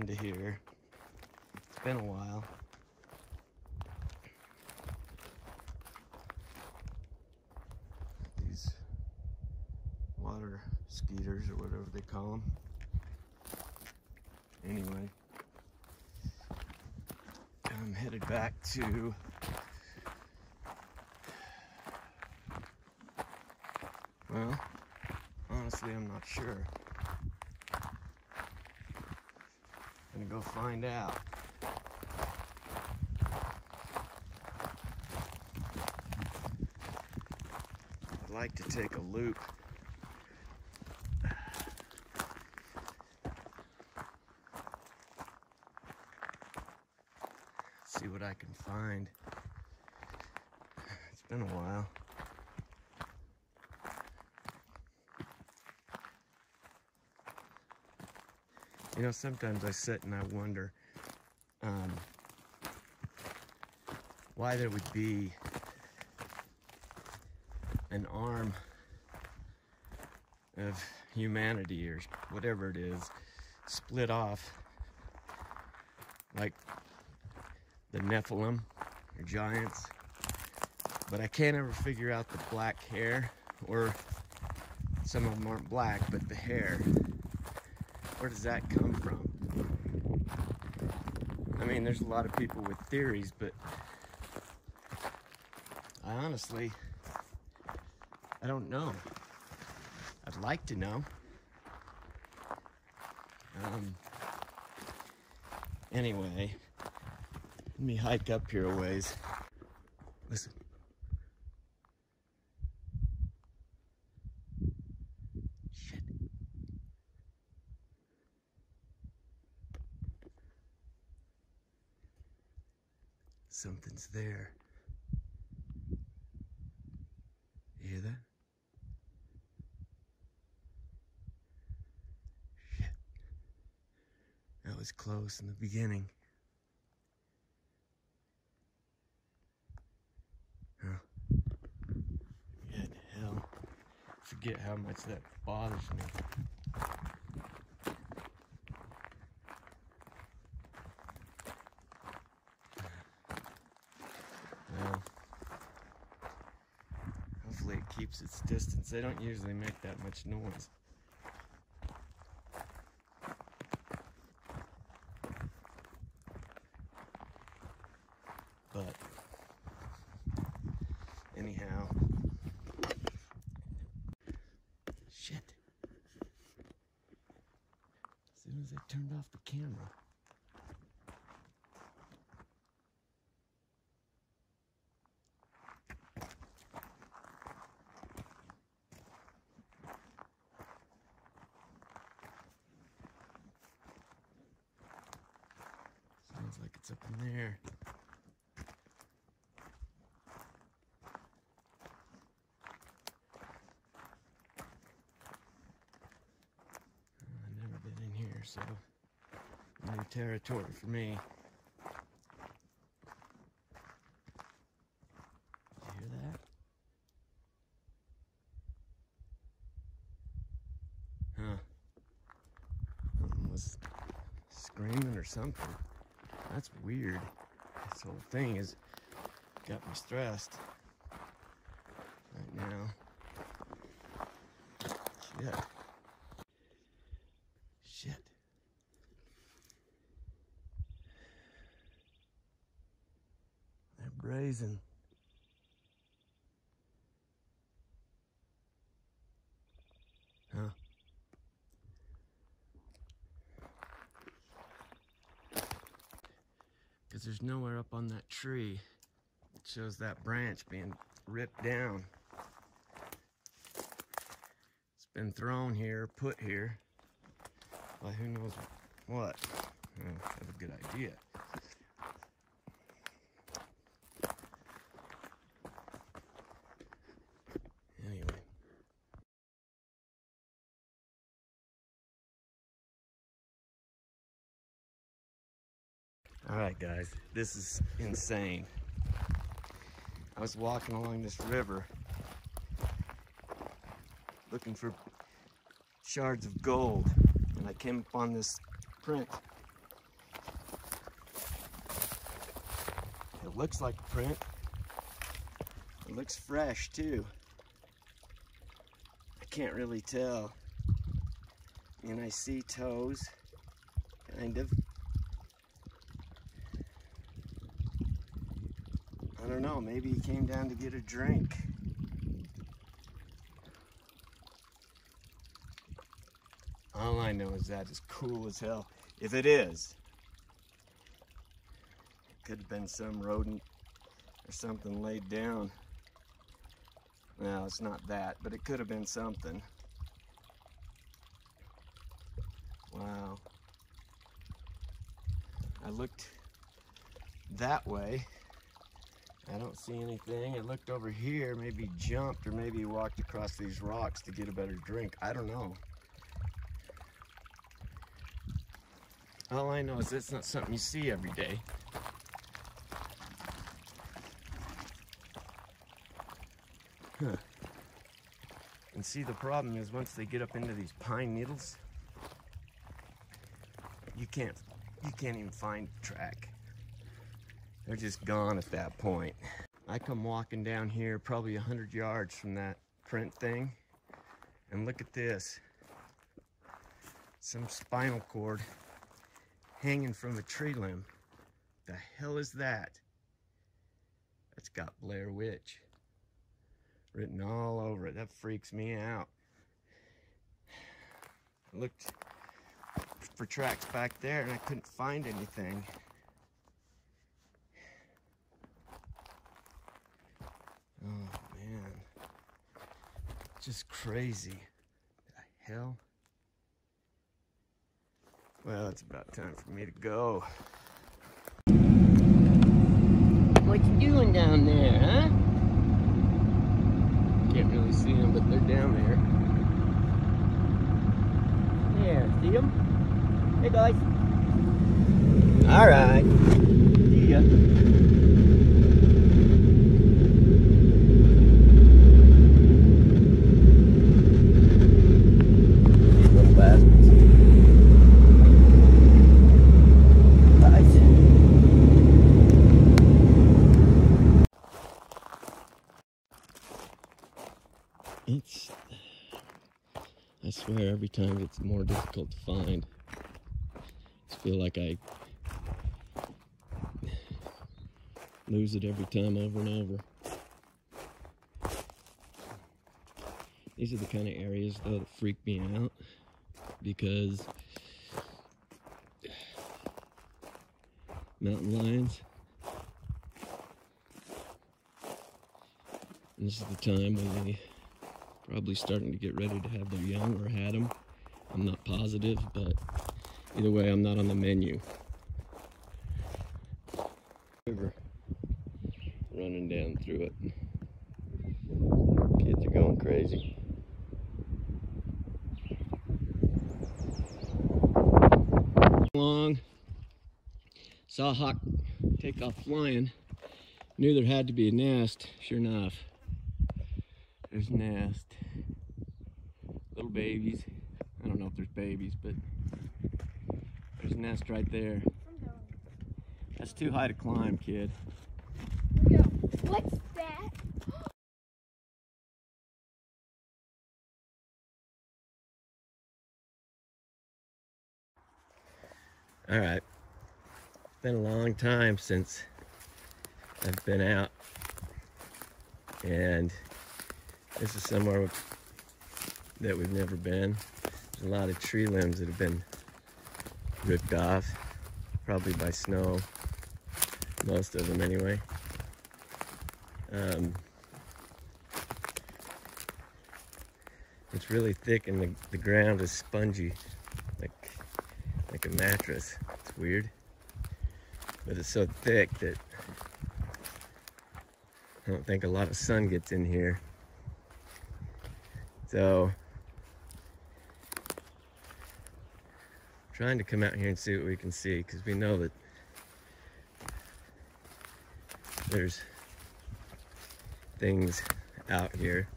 kind of here. It's been a while. These water skeeters or whatever they call them. Anyway, I'm headed back to well, honestly, I'm not sure. I'm gonna go find out. I'd like to take a loop. See what I can find. It's been a while. You know, sometimes I sit and I wonder why there would be an arm of humanity or whatever it is split off like the Nephilim or giants, but I can't ever figure out the black hair, or some of them aren't black, but the hair. Where does that come from? I mean, there's a lot of people with theories, but I honestly, I don't know. I'd like to know. Anyway, let me hike up here a ways. Listen. Shit. Something's there. You hear that? Shit. That was close in the beginning. Huh. Good hell. Forget how much that bothers me. Well, hopefully it keeps its distance. They don't usually make that much noise. But anyhow, shit. As soon as I turned off the camera. Sounds like it's up in there. I've never been in here, so new territory for me. Did you hear that? Huh. Something was screaming or something. That's weird. This whole thing has got me stressed right now. Shit. Shit. They're brazen. Huh. Because there's nowhere up on that tree that shows that branch being ripped down. It's been thrown here, put here, by who knows what. I don't have a good idea. Anyway. Alright guys, this is insane. I was walking along this river looking for shards of gold, and I came upon this print looks like a print. It looks fresh too. I can't really tell. And I see toes, kind of. I don't know, maybe he came down to get a drink. All I know is that is cool as hell. If it is, it could have been some rodent or something laid down. Well, it's not that, but it could have been something. Wow. I looked that way. I don't see anything. I looked over here, maybe he jumped or maybe he walked across these rocks to get a better drink. I don't know. All I know is that's not something you see every day. Huh. And see, the problem is once they get up into these pine needles, you can't even find the track. They're just gone at that point. I come walking down here probably 100 yards from that print thing, and look at this. Some spinal cord hanging from a tree limb. The hell is that? That's got Blair Witch written all over it. That freaks me out. I looked for tracks back there and I couldn't find anything. Oh man, just crazy. The hell? Well, it's about time for me to go. What you doing down there, huh? Can't really see them, but they're down there. There, see them? Hey guys. All right. See ya. I swear every time it's more difficult to find. I feel like I lose it every time over and over. These are the kind of areas though that freak me out because mountain lions. And this is the time when they probably starting to get ready to have their young or had them. I'm not positive, but either way, I'm not on the menu. River running down through it. Kids are going crazy. Along, saw a hawk take off flying. Knew there had to be a nest. Sure enough, there's a nest. Little babies. I don't know if there's babies, but there's a nest right there. That's too high to climb, kid. What's that? All right. It's been a long time since I've been out, and this is somewhere that we've never been. There's a lot of tree limbs that have been ripped off, probably by snow, most of them anyway. It's really thick and the ground is spongy, like a mattress. It's weird, but it's so thick that I don't think a lot of sun gets in here. So, trying to come out here and see what we can see, because we know that there's things out here.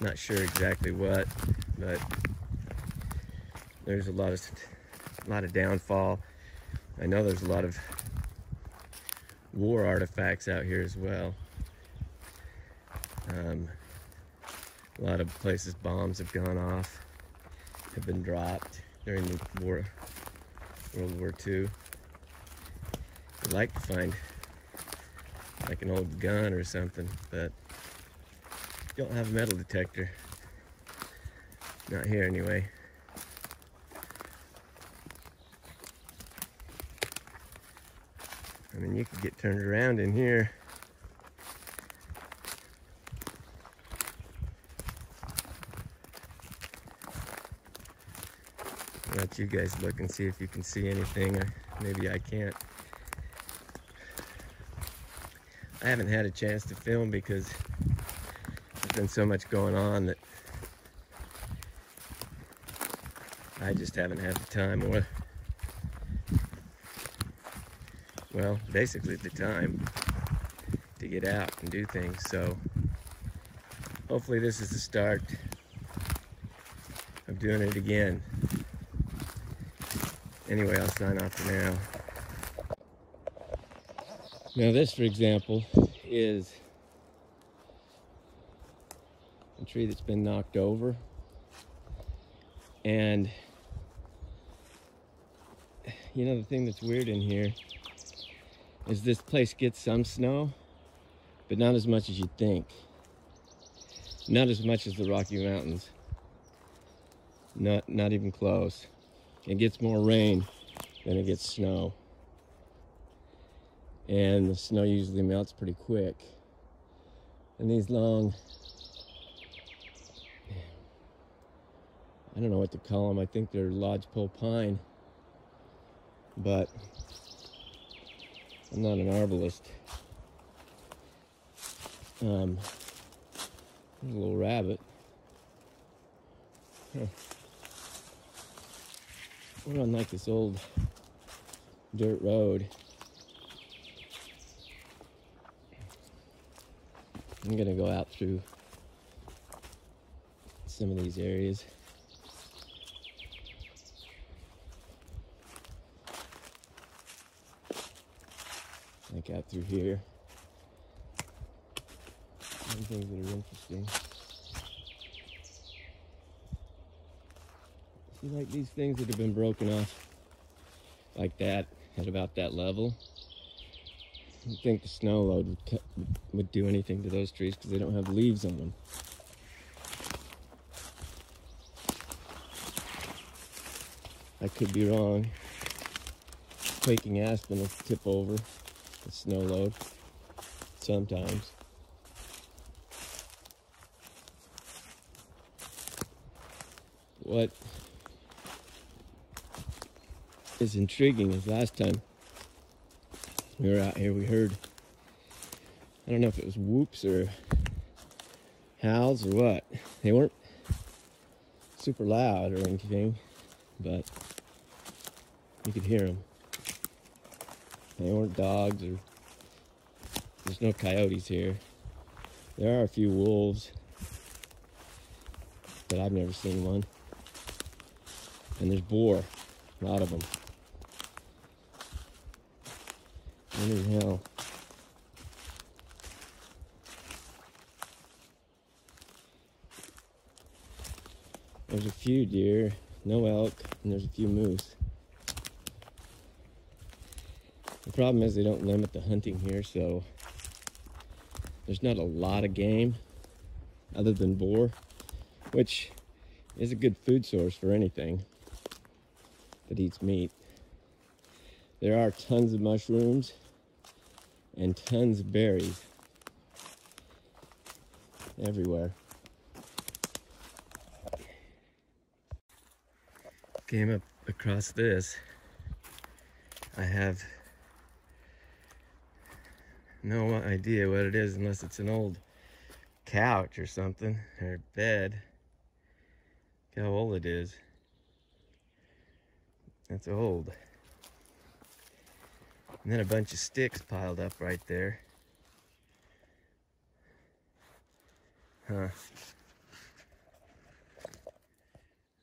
Not sure exactly what, but there's a lot of downfall. I know there's a lot of war artifacts out here as well. A lot of places bombs have gone off, have been dropped during the war, World War II. I'd like to find like an old gun or something, but don't have a metal detector. Not here anyway. I mean, you could get turned around in here. I'll let you guys look and see if you can see anything. Maybe I can't. I haven't had a chance to film because there's been so much going on that I just haven't had the time, or, well, basically the time to get out and do things. So hopefully this is the start of doing it again. Anyway, I'll sign off for now. Now this, for example, is a tree that's been knocked over. And you know, the thing that's weird in here is this place gets some snow, but not as much as you'd think. Not as much as the Rocky Mountains. Not even close. It gets more rain than it gets snow. And the snow usually melts pretty quick. And these long, I don't know what to call them. I think they're lodgepole pine. But I'm not an arborist. There's a little rabbit. Huh. We're on like this old dirt road. I'm gonna go out through some of these areas. Like out through here. Some things that are interesting. See, like these things that have been broken off like that at about that level. I don't think the snow load would do anything to those trees because they don't have leaves on them. I could be wrong. Quaking aspen will tip over the snow load sometimes. What is intriguing is last time we were out here, we heard, I don't know if it was whoops or howls or what. They weren't super loud or anything, but you could hear them. They weren't dogs, or there's no coyotes here. There are a few wolves, but I've never seen one. And there's boar, a lot of them. What the hell? There's a few deer, no elk, and there's a few moose. The problem is they don't limit the hunting here, so there's not a lot of game other than boar, which is a good food source for anything that eats meat. There are tons of mushrooms and tons of berries everywhere. Came up across this. I have no idea what it is unless it's an old couch or something, or bed. Look how old it is. That's old. And then a bunch of sticks piled up right there. Huh.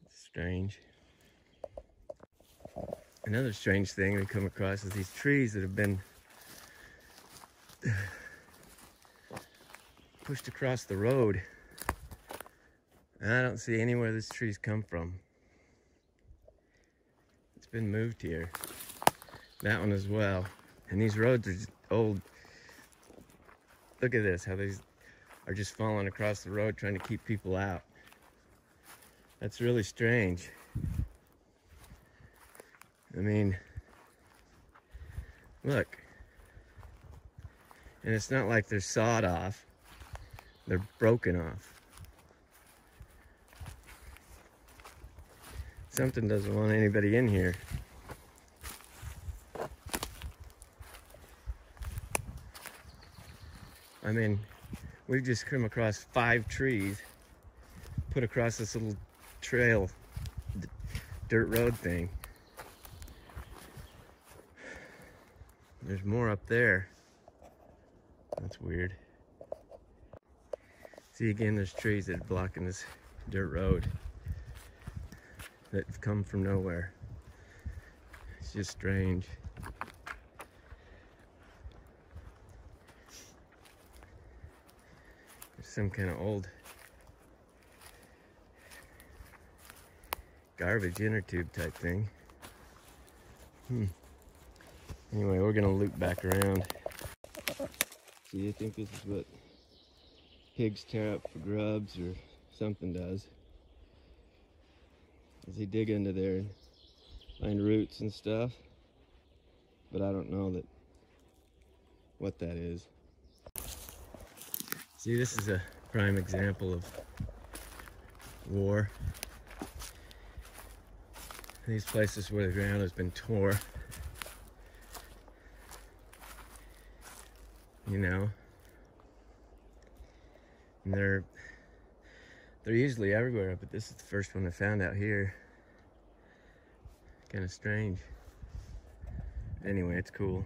That's strange. Another strange thing we come across is these trees that have been pushed across the road. And I don't see anywhere this tree's come from. It's been moved here. That one as well. And these roads are just old. Look at this, how these are just falling across the road trying to keep people out. That's really strange. I mean, look. And it's not like they're sawed off. They're broken off. Something doesn't want anybody in here. I mean, we've just come across 5 trees, put across this little trail, dirt road thing. There's more up there. That's weird. See, again, there's trees that are blocking this dirt road that have come from nowhere. It's just strange. There's some kind of old garbage inner tube type thing. Anyway, we're gonna loop back around. So you think this is what pigs tear up for grubs or something does? As they dig into there and find roots and stuff. But I don't know what that is. See, this is a prime example of war. These places where the ground has been tore. You know, and they're usually everywhere, but this is the first one I found out here. Kind of strange. Anyway, it's cool.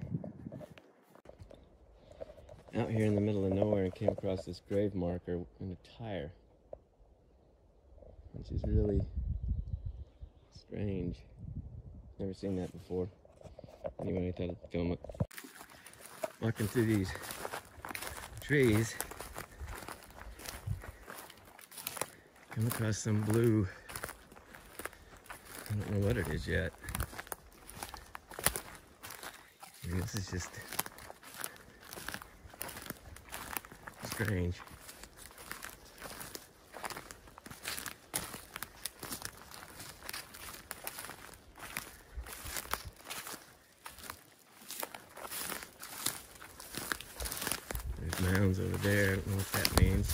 Out here in the middle of nowhere, I came across this grave marker in a tire, which is really strange. Never seen that before. Anyway, I thought I'd film it. Walking through these trees, come across some blue. I don't know what it is yet. I mean, this is just strange. Mounds over there, I don't know what that means.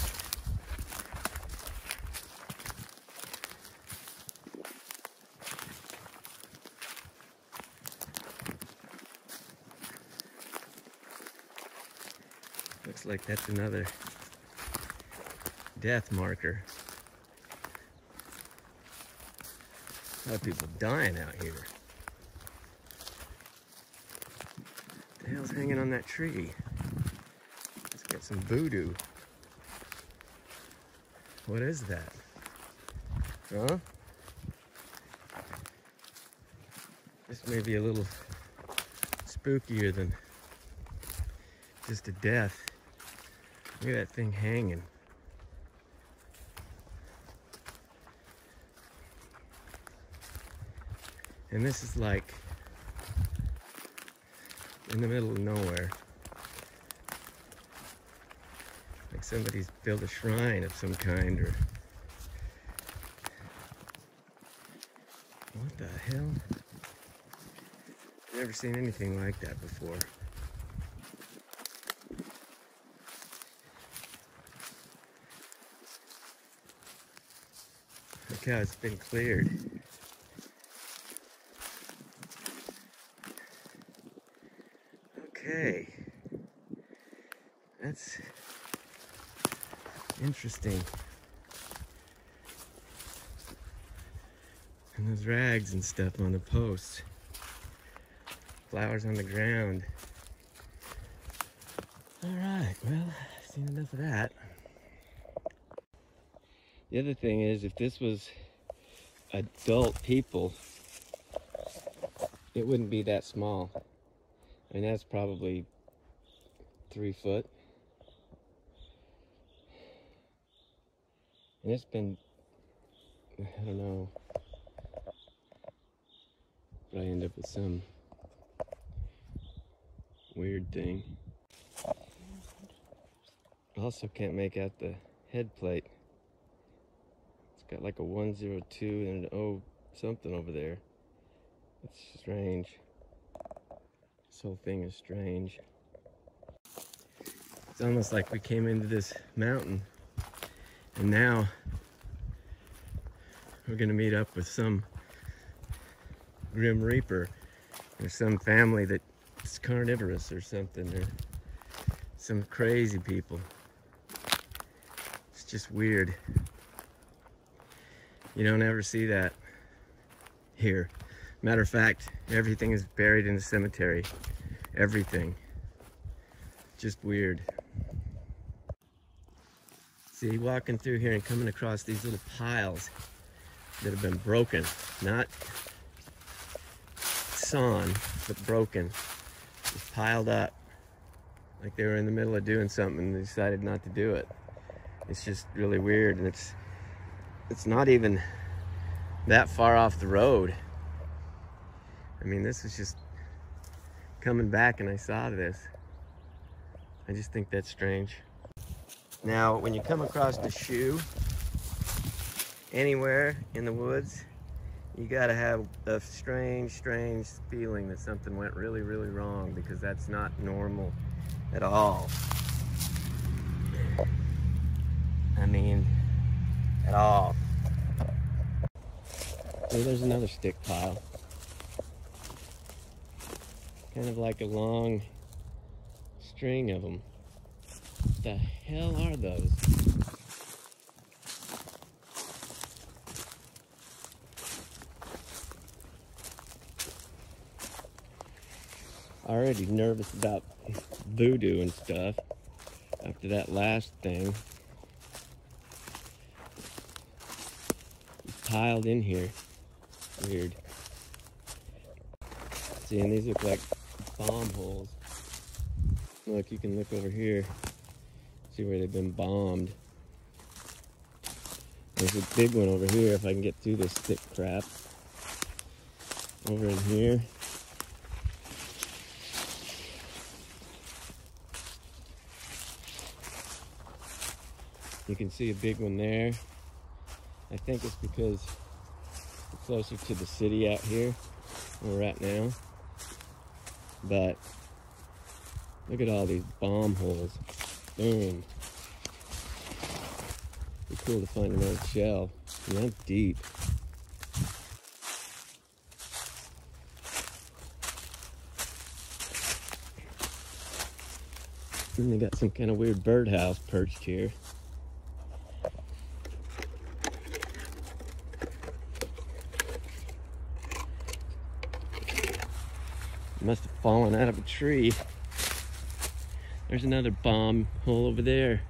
Looks like that's another death marker. A lot of people dying out here. What the hell's hanging on that tree? Get some voodoo. What is that? Huh? This may be a little spookier than just a death. Look at that thing hanging. And this is like in the middle of nowhere. Like somebody's built a shrine of some kind, or what the hell? Never seen anything like that before. Look how it's been cleared. Okay, that's interesting. And those rags and stuff on the posts. Flowers on the ground. Alright, well, I've seen enough of that. The other thing is, if this was adult people, it wouldn't be that small. I mean, that's probably 3 foot. And it's been, I don't know, but I end up with some weird thing. Also can't make out the head plate. It's got like a 102 and an O something over there. It's strange. This whole thing is strange. It's almost like we came into this mountain and now we're gonna meet up with some Grim Reaper or some family that's carnivorous or something, or some crazy people. It's just weird. You don't ever see that here. Matter of fact, everything is buried in the cemetery. Everything. Just weird. See, walking through here and coming across these little piles that have been broken. Not sawn, but broken. Just piled up. Like they were in the middle of doing something and they decided not to do it. It's just really weird, and it's not even that far off the road. I mean, this is just coming back and I saw this. I just think that's strange. Now, when you come across a shoe anywhere in the woods, you gotta have a strange feeling that something went really wrong, because that's not normal at all. I mean, at all. See, there's another stick pile. Kind of like a long string of them. What the hell are those? Already nervous about voodoo and stuff after that last thing. It's piled in here. Weird. See, and these look like bomb holes. Look, you can look over here. See where they've been bombed. There's a big one over here if I can get through this thick crap. Over in here. You can see a big one there. I think it's because we're closer to the city out here where we're at now. But look at all these bomb holes. Boom. Be cool to find an old shell. And that's deep. And they got some kind of weird birdhouse perched here. Must have fallen out of a tree. There's another bomb hole over there.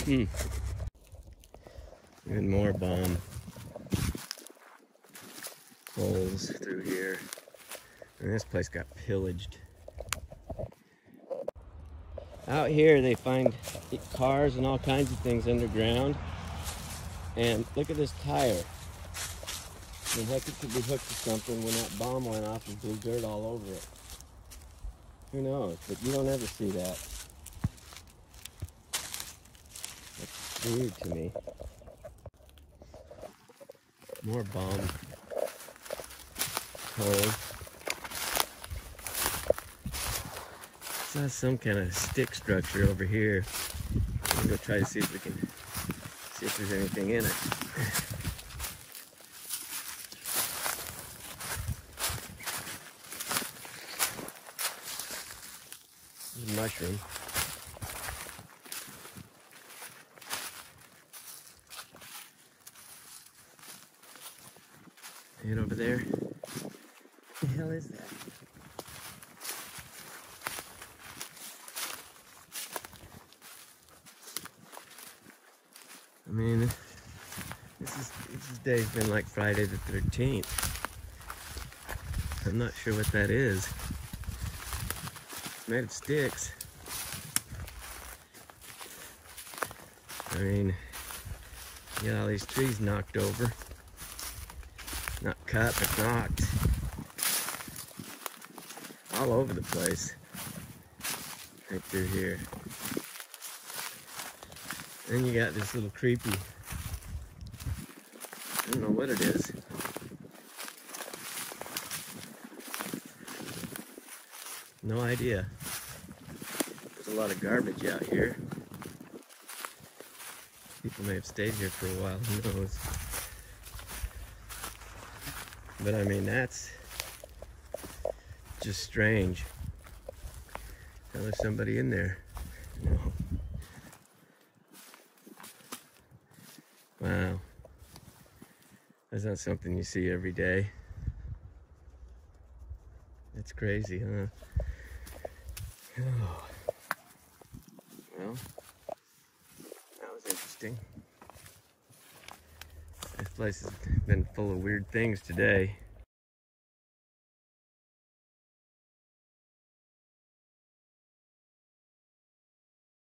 And more bomb holes through here. And this place got pillaged. Out here they find cars and all kinds of things underground. And look at this tire. I mean, heck, it could be hooked to something when that bomb went off and blew dirt all over it. Who knows? But you don't ever see that. That's weird to me. More bomb holes. Saw some kind of stick structure over here. I'm gonna go try to see if we can see if there's anything in it. Mushroom. And over there, what the hell is that? I mean, this day's been like Friday the 13th. I'm not sure what that is. It's made of sticks. I mean, you got all these trees knocked over. Not cut, but knocked. All over the place. Right through here. Then you got this little creepy, I don't know what it is. No idea. There's a lot of garbage out here. People may have stayed here for a while, who knows. But I mean, that's just strange. How there's somebody in there. No. Wow. That's not something you see every day. It's crazy, huh? Oh. Well, that was interesting. This place has been full of weird things today.